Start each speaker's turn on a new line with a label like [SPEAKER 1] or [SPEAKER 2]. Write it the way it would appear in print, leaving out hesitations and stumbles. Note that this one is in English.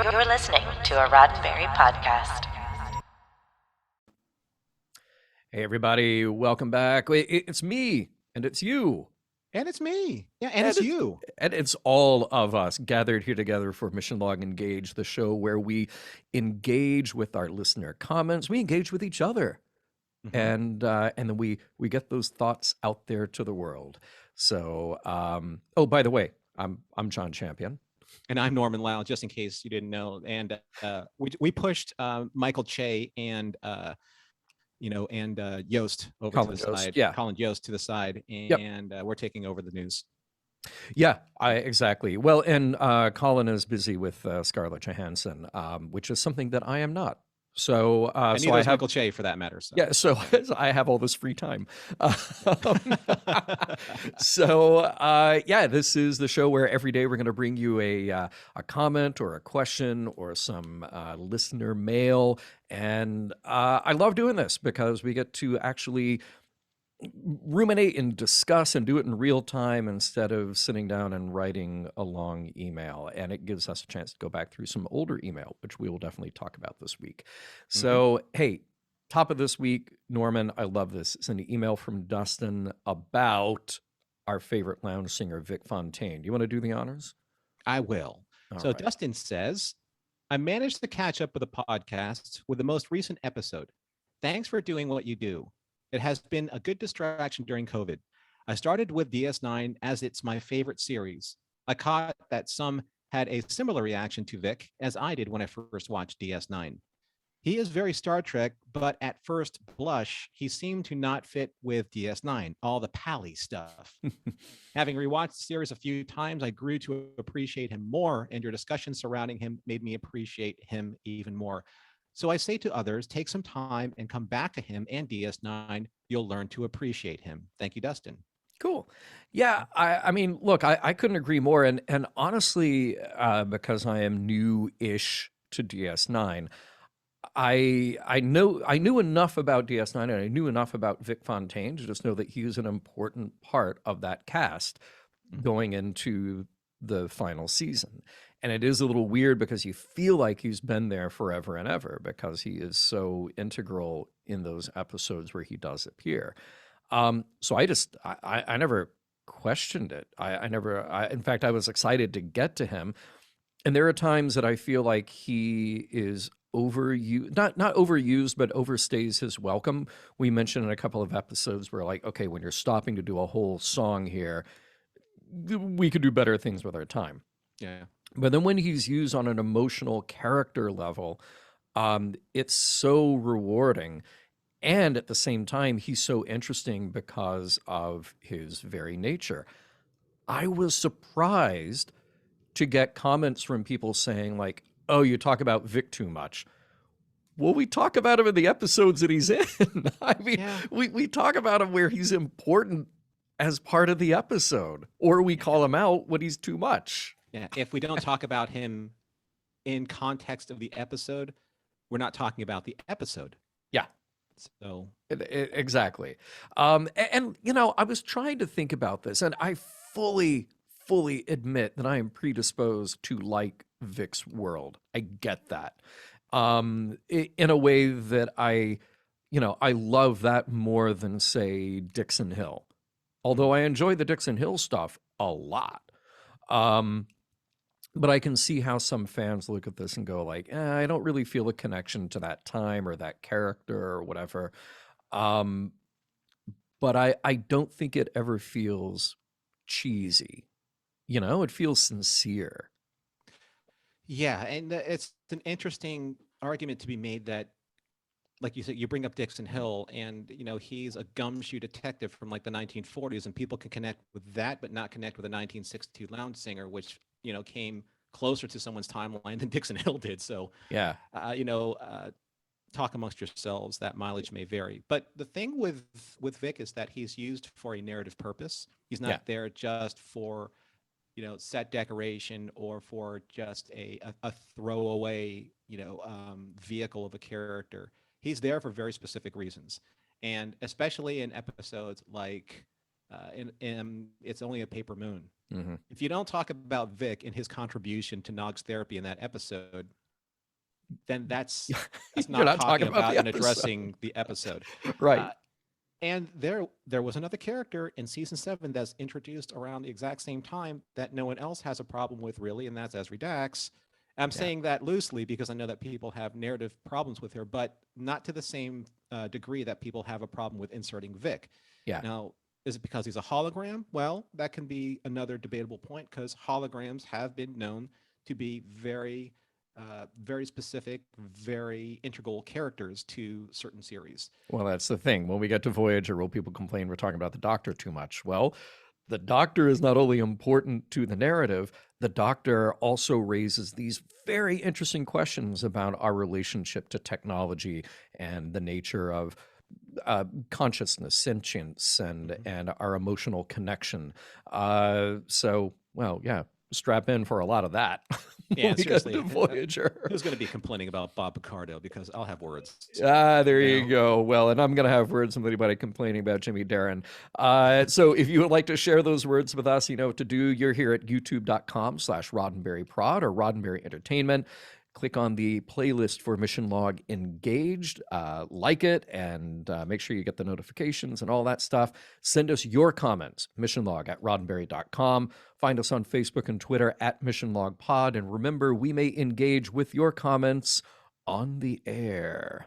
[SPEAKER 1] You're listening to a Roddenberry podcast.
[SPEAKER 2] Hey, everybody, welcome back. It's me, and it's you.
[SPEAKER 3] And it's me. Yeah, and it's
[SPEAKER 2] it's,
[SPEAKER 3] you.
[SPEAKER 2] And it's all of us gathered here together for Mission Log Engage, the show where we engage with our listener comments. We engage with each other. And then we get those thoughts out there to the world. So, oh, by the way, I'm John Champion.
[SPEAKER 3] And I'm Norman Lau, just in case you didn't know. And we pushed Michael Che and Yost over
[SPEAKER 2] Colin
[SPEAKER 3] to the
[SPEAKER 2] Yost,
[SPEAKER 3] side.
[SPEAKER 2] yeah.
[SPEAKER 3] Colin Yost to the side, and we're taking over the news.
[SPEAKER 2] Yeah, exactly. Well, and Colin is busy with Scarlett Johansson, which is something that I am not. So,
[SPEAKER 3] and
[SPEAKER 2] so
[SPEAKER 3] I
[SPEAKER 2] have
[SPEAKER 3] Michael Che for that matter. So.
[SPEAKER 2] Yeah, so I have all this free time. This is the show where every day we're going to bring you a comment or a question or some listener mail, and I love doing this because we get to actually ruminate and discuss and do it in real time instead of sitting down and writing a long email. And it gives us a chance to go back through some older email, which we will definitely talk about this week. So, hey, top of this week, Norman, I love this. It's an email from Dustin about our favorite lounge singer, Vic Fontaine. Do you want to do the honors?
[SPEAKER 3] I will. All right. Dustin says, I managed to catch up with the podcast with the most recent episode. Thanks for doing what you do. It has been a good distraction during COVID. I started with DS9 as it's my favorite series. I caught that some had a similar reaction to Vic as I did when I first watched DS9. He is very Star Trek, but at first blush, he seemed to not fit with DS9, all the pally stuff. Having rewatched the series a few times, I grew to appreciate him more, and your discussion surrounding him made me appreciate him even more. So I say to others, take some time and come back to him and DS9. You'll learn to appreciate him. Thank you, Dustin.
[SPEAKER 2] Cool. Yeah, I mean, look, I couldn't agree more. And honestly, because I am new-ish to DS9, I knew enough about DS9 and I knew enough about Vic Fontaine to just know that he was an important part of that cast going into the final season. And it is a little weird because you feel like he's been there forever and ever because he is so integral in those episodes where he does appear. So I never questioned it. In fact, I was excited to get to him. And there are times that I feel like he is overused, not overused, but overstays his welcome. We mentioned in a couple of episodes where like, okay, when you're stopping to do a whole song here, we could do better things with our time.
[SPEAKER 3] Yeah.
[SPEAKER 2] But then when he's used on an emotional character level, it's so rewarding. And at the same time, he's so interesting because of his very nature. I was surprised to get comments from people saying like, oh, you talk about Vic too much. Well, we talk about him in the episodes that he's in. I mean, we talk about him where he's important as part of the episode, or we call him out when he's too much.
[SPEAKER 3] Yeah, if we don't talk about him in context of the episode, we're not talking about the episode.
[SPEAKER 2] Yeah.
[SPEAKER 3] So
[SPEAKER 2] exactly. And you know, I was trying to think about this, and I fully admit that I am predisposed to like Vic's world. I get that. In a way that I love that more than say Dixon Hill. Although I enjoy the Dixon Hill stuff a lot. But I can see how some fans look at this and go like, I don't really feel a connection to that time or that character or whatever. But I don't think it ever feels cheesy. You know, it feels sincere.
[SPEAKER 3] Yeah, and it's an interesting argument to be made that, like you said, you bring up Dixon Hill, and you know he's a gumshoe detective from like the 1940s, and people can connect with that, but not connect with a 1962 lounge singer, which came closer to someone's timeline than Dixon Hill did. So
[SPEAKER 2] yeah,
[SPEAKER 3] talk amongst yourselves. That mileage may vary, but the thing with Vic is that he's used for a narrative purpose. He's not there just for set decoration or for just a throwaway vehicle of a character. He's there for very specific reasons. And especially in episodes like and it's only a paper moon.
[SPEAKER 2] Mm-hmm.
[SPEAKER 3] If you don't talk about Vic and his contribution to Nog's therapy in that episode, then that's
[SPEAKER 2] You're
[SPEAKER 3] not
[SPEAKER 2] not talking
[SPEAKER 3] talking
[SPEAKER 2] about
[SPEAKER 3] about
[SPEAKER 2] the
[SPEAKER 3] and
[SPEAKER 2] episode.
[SPEAKER 3] addressing the episode.
[SPEAKER 2] Right.
[SPEAKER 3] And there was another character in season 7 that's introduced around the exact same time that no one else has a problem with, really, and that's Ezri Dax. I'm saying that loosely because I know that people have narrative problems with her, but not to the same degree that people have a problem with inserting Vic.
[SPEAKER 2] Yeah.
[SPEAKER 3] Now, is it because he's a hologram? Well, that can be another debatable point because holograms have been known to be very specific, very integral characters to certain series.
[SPEAKER 2] Well, that's the thing. When we get to Voyager, will people complain we're talking about the Doctor too much? Well, the Doctor is not only important to the narrative, the Doctor also raises these very interesting questions about our relationship to technology and the nature of consciousness, sentience, and our emotional connection. So, well, yeah, strap in for a lot of that.
[SPEAKER 3] Yeah, seriously.
[SPEAKER 2] Voyager.
[SPEAKER 3] Who's going to be complaining about Bob Picardo? Because I'll have words.
[SPEAKER 2] There you go. Well, and I'm going to have words with anybody complaining about Jimmy Darren. So if you would like to share those words with us, you know what to do. You're here at youtube.com/Roddenberry Prod or Roddenberry Entertainment. Click on the playlist for Mission Log Engaged, like it, and make sure you get the notifications and all that stuff. Send us your comments, missionlog@roddenberry.com. Find us on Facebook and Twitter @MissionLogPod. And remember, we may engage with your comments on the air.